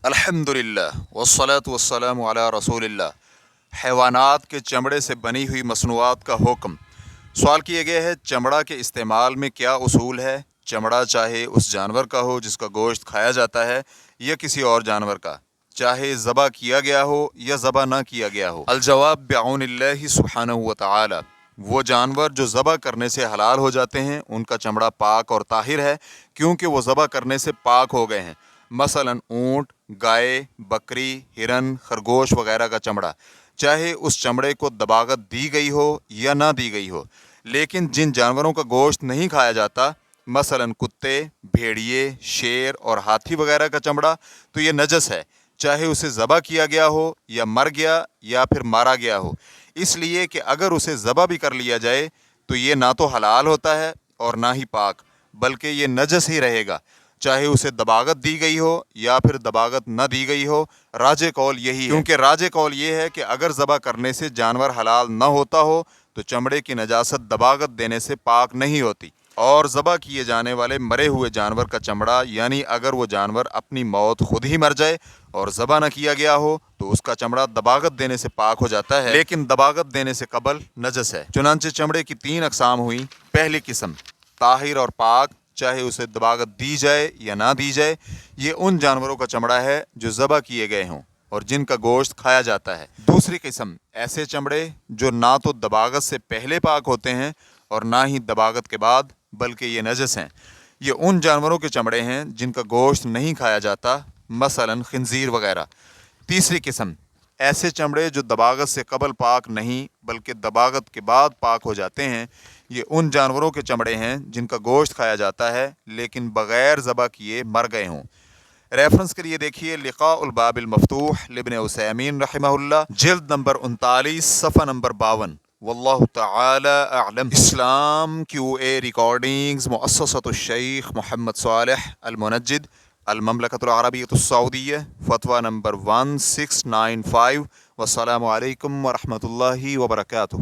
الحمدللہ والصلاۃ والسلام علی رسول اللہ۔ حیوانات کے چمڑے سے بنی ہوئی مصنوعات کا حکم۔ سوال کیا گیا ہے چمڑا کے استعمال میں کیا اصول ہے؟ چمڑا چاہے اس جانور کا ہو جس کا گوشت کھایا جاتا ہے یا کسی اور جانور کا، چاہے ذبح کیا گیا ہو یا ذبح نہ کیا گیا ہو۔ الجواب بعون اللہ سبحانہ و تعالی۔ وہ جانور جو ذبح کرنے سے حلال ہو جاتے ہیں ان کا چمڑا پاک اور طاہر ہے، کیونکہ وہ ذبح کرنے سے پاک ہو گئے ہیں۔ مثلا اونٹ، گائے، بکری، ہرن، خرگوش وغیرہ کا چمڑا، چاہے اس چمڑے کو دباغت دی گئی ہو یا نہ دی گئی ہو۔ لیکن جن جانوروں کا گوشت نہیں کھایا جاتا، مثلا کتے، بھیڑیے، شیر اور ہاتھی وغیرہ کا چمڑا، تو یہ نجس ہے، چاہے اسے ذبح کیا گیا ہو یا مر گیا یا پھر مارا گیا ہو۔ اس لیے کہ اگر اسے ذبح بھی کر لیا جائے تو یہ نہ تو حلال ہوتا ہے اور نہ ہی پاک، بلکہ یہ نجس ہی رہے گا، چاہے اسے دباغت دی گئی ہو یا پھر دباغت نہ دی گئی ہو۔ راجح قول یہی ہے، کیونکہ راجح قول یہ ہے کہ اگر ذبح کرنے سے جانور حلال نہ ہوتا ہو تو چمڑے کی نجاست دباغت دینے سے پاک نہیں ہوتی۔ اور ذبح کیے جانے والے مرے ہوئے جانور کا چمڑا، یعنی اگر وہ جانور اپنی موت خود ہی مر جائے اور ذبح نہ کیا گیا ہو تو اس کا چمڑا دباغت دینے سے پاک ہو جاتا ہے، لیکن دباغت دینے سے قبل نجس ہے۔ چنانچہ چمڑے کی 3 اقسام ہوئی۔ پہلی قسم طاہر اور پاک، چاہے اسے دباغت دی جائے یا نہ دی جائے، یہ ان جانوروں کا چمڑا ہے جو ذبح کیے گئے ہوں اور جن کا گوشت کھایا جاتا ہے۔ دوسری قسم ایسے چمڑے جو نہ تو دباغت سے پہلے پاک ہوتے ہیں اور نہ ہی دباغت کے بعد، بلکہ یہ نجس ہیں۔ یہ ان جانوروں کے چمڑے ہیں جن کا گوشت نہیں کھایا جاتا، مثلا خنزیر وغیرہ۔ تیسری قسم ایسے چمڑے جو دباغت سے قبل پاک نہیں بلکہ دباغت کے بعد پاک ہو جاتے ہیں۔ یہ ان جانوروں کے چمڑے ہیں جن کا گوشت کھایا جاتا ہے لیکن بغیر ذبح کیے مر گئے ہوں۔ ریفرنس کے لیے دیکھیے لقاء الباب المفتوح لابن عثیمین رحمہ اللہ، جلد نمبر 39، صفحہ نمبر 52۔ واللہ تعالی اعلم۔ اسلام QA ریکارڈنگز، مؤسسۃ الشیخ محمد صالح المنجد، المملکۃ العربیۃ السعودیہ، فتویٰ نمبر 1695۔ والسلام علیکم ورحمۃ اللہ وبرکاتہ۔